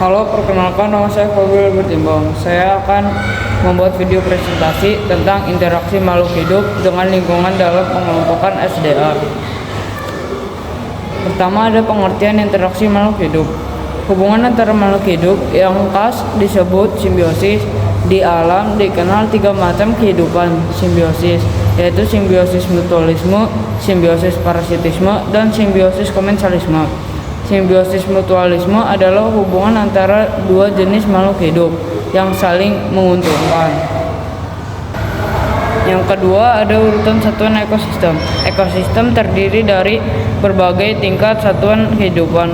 Halo, perkenalkan nama saya Fadil Bertimbang. Saya akan membuat video presentasi tentang interaksi makhluk hidup dengan lingkungan dalam pengelompokan SDA. Pertama, ada pengertian interaksi makhluk hidup. Hubungan antara makhluk hidup yang khas disebut simbiosis. Di alam dikenal 3 macam kehidupan simbiosis, yaitu simbiosis mutualisme, simbiosis parasitisme, dan simbiosis komensalisme. Simbiosis mutualisme adalah hubungan antara dua jenis makhluk hidup yang saling menguntungkan. Yang kedua, ada urutan satuan ekosistem. Ekosistem terdiri dari berbagai tingkat satuan kehidupan.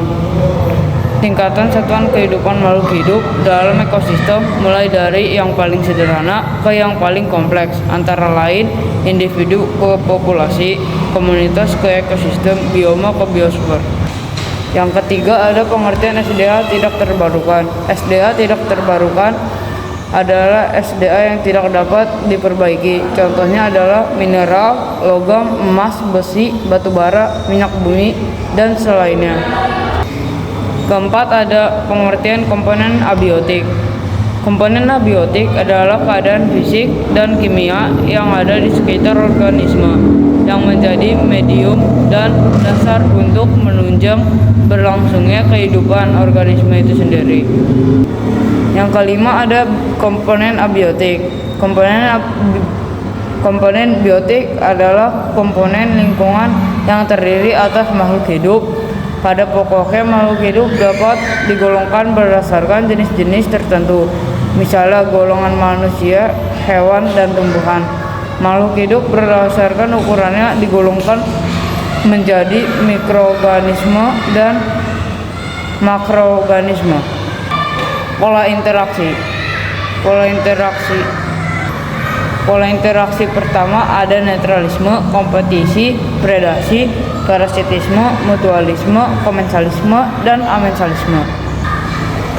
Tingkatan satuan kehidupan makhluk hidup dalam ekosistem mulai dari yang paling sederhana ke yang paling kompleks, antara lain individu ke populasi, komunitas ke ekosistem, bioma ke biosfer. Yang ketiga, ada pengertian SDA tidak terbarukan. SDA tidak terbarukan adalah SDA yang tidak dapat diperbaiki. Contohnya adalah mineral, logam, emas, besi, batu bara, minyak bumi, dan selainnya. Keempat, ada pengertian komponen abiotik. Komponen abiotik adalah keadaan fisik dan kimia yang ada di sekitar organisme yang menjadi medium dan dasar untuk menunjang berlangsungnya kehidupan organisme itu sendiri. Yang kelima, ada komponen abiotik. Komponen biotik adalah komponen lingkungan yang terdiri atas makhluk hidup. Pada pokoknya, makhluk hidup dapat digolongkan berdasarkan jenis-jenis tertentu, misalnya golongan manusia, hewan, dan tumbuhan. Makhluk hidup berdasarkan ukurannya digolongkan menjadi mikroorganisme dan makroorganisme. Pola interaksi pertama ada netralisme, kompetisi, predasi, parasitisme, mutualisme, komensalisme, dan amensalisme.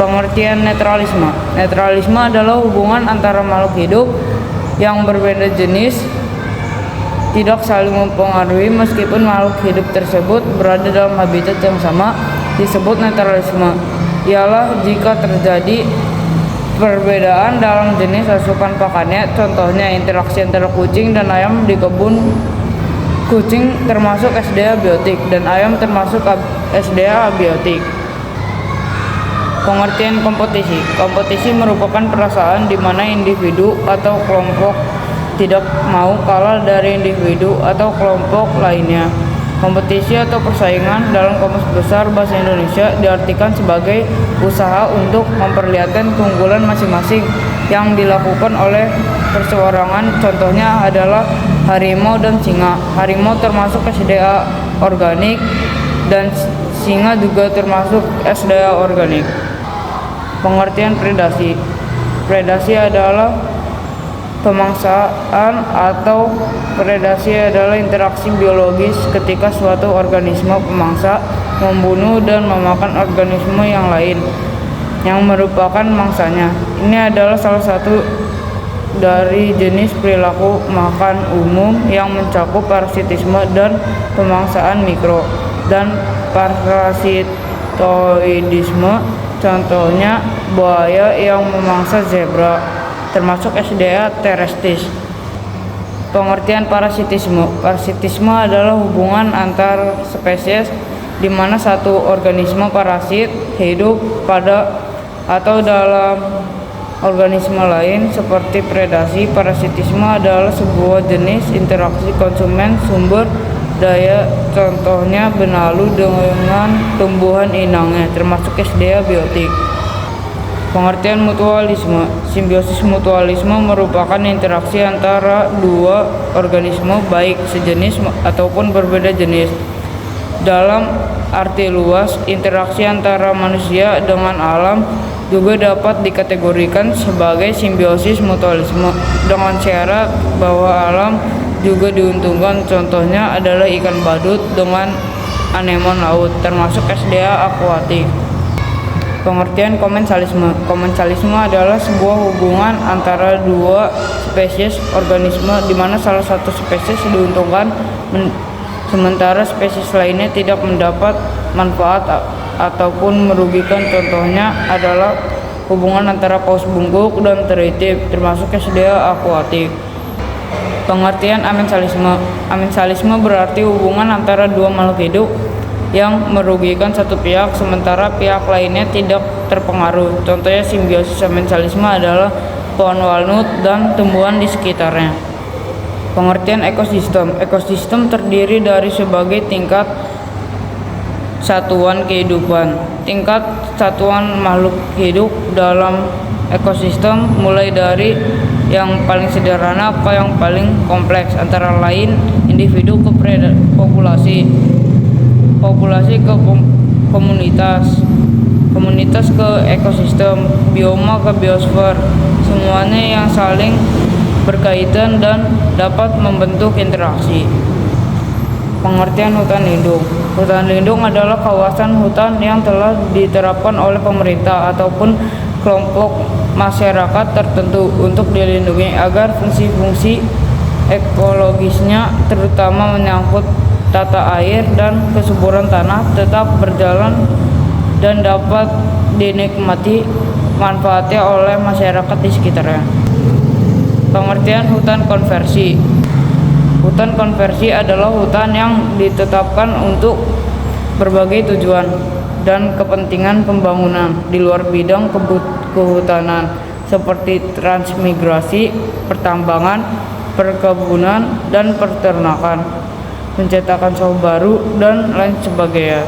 Pengertian netralisme. Netralisme adalah hubungan antara makhluk hidup yang berbeda jenis tidak saling mempengaruhi meskipun makhluk hidup tersebut berada dalam habitat yang sama, disebut netralisme. Ialah jika terjadi perbedaan dalam jenis asupan pakannya, contohnya interaksi antara kucing dan ayam di kebun. Kucing termasuk SDA biotik dan ayam termasuk SDA abiotik. Pengertian kompetisi. Kompetisi merupakan perasaan di mana individu atau kelompok tidak mau kalah dari individu atau kelompok lainnya. Kompetisi atau persaingan dalam Kamus Besar Bahasa Indonesia diartikan sebagai usaha untuk memperlihatkan keunggulan masing-masing yang dilakukan oleh perseorangan. Contohnya adalah harimau dan singa. Harimau termasuk SDA organik dan singa juga termasuk SDA organik. Pengertian predasi. Predasi adalah pemangsaan atau predasi adalah interaksi biologis ketika suatu organisme pemangsa membunuh dan memakan organisme yang lain yang merupakan mangsanya. Ini adalah salah satu dari jenis perilaku makan umum yang mencakup parasitisme dan pemangsaan mikro dan parasitoidisme. Contohnya buaya yang memangsa zebra, termasuk SDA terrestis. Pengertian parasitisme. Parasitisme adalah hubungan antar spesies di mana satu organisme parasit hidup pada atau dalam organisme lain. Seperti predasi, parasitisme adalah sebuah jenis interaksi konsumen sumber daya, contohnya benalu dengan tumbuhan inangnya, termasuk SDA biotik. Pengertian mutualisme. Simbiosis mutualisme merupakan interaksi antara dua organisme baik sejenis ataupun berbeda jenis. Dalam arti luas, interaksi antara manusia dengan alam juga dapat dikategorikan sebagai simbiosis mutualisme dengan syarat bahwa alam juga diuntungkan. Contohnya adalah ikan badut dengan anemon laut, termasuk SDA akuatik. Pengertian komensalisme. Komensalisme adalah sebuah hubungan antara dua spesies organisme di mana salah satu spesies diuntungkan sementara spesies lainnya tidak mendapat manfaat ataupun merugikan. Contohnya adalah hubungan antara paus bungkuk dan teritif, termasuk SDA akuatik. Pengertian amensalisme. Amensalisme berarti hubungan antara dua makhluk hidup yang merugikan satu pihak sementara pihak lainnya tidak terpengaruh. Contohnya simbiosis amensalisme adalah pohon walnut dan tumbuhan di sekitarnya. Pengertian ekosistem. Ekosistem terdiri dari sebagai tingkat satuan kehidupan. Tingkat satuan makhluk hidup dalam ekosistem mulai dari yang paling sederhana ke yang paling kompleks, antara lain individu ke populasi, populasi ke komunitas, komunitas ke ekosistem, bioma ke biosfer, semuanya yang saling berkaitan dan dapat membentuk interaksi. Pengertian hutan lindung. Hutan lindung adalah kawasan hutan yang telah diterapkan oleh pemerintah ataupun kelompok masyarakat tertentu untuk dilindungi agar fungsi-fungsi ekologisnya, terutama menyangkut tata air dan kesuburan tanah, tetap berjalan dan dapat dinikmati manfaatnya oleh masyarakat di sekitarnya. Pengertian hutan konversi. Hutan konversi adalah hutan yang ditetapkan untuk berbagai tujuan dan kepentingan pembangunan di luar bidang kehutanan seperti transmigrasi, pertambangan, perkebunan, dan peternakan, pencetakan sawah baru, dan lain sebagainya.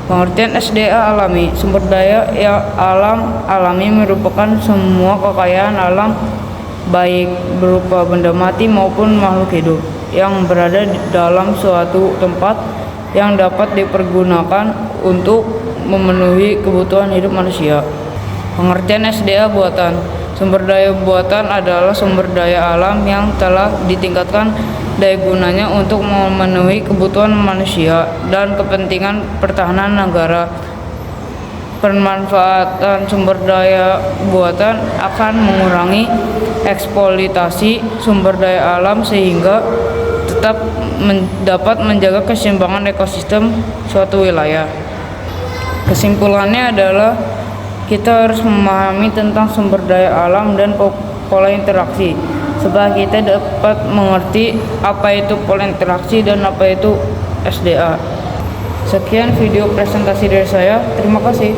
Pengertian SDA alami. Sumber daya alam alami merupakan semua kekayaan alam baik berupa benda mati maupun makhluk hidup yang berada dalam suatu tempat yang dapat dipergunakan untuk memenuhi kebutuhan hidup manusia. Pengertian SDA buatan. Sumber daya buatan adalah sumber daya alam yang telah ditingkatkan daya gunanya untuk memenuhi kebutuhan manusia dan kepentingan pertahanan negara. Pemanfaatan sumber daya buatan akan mengurangi eksploitasi sumber daya alam sehingga tetap dapat menjaga keseimbangan ekosistem suatu wilayah. Kesimpulannya adalah kita harus memahami tentang sumber daya alam dan pola interaksi supaya kita dapat mengerti apa itu pola interaksi dan apa itu SDA. Sekian video presentasi dari saya. Terima kasih.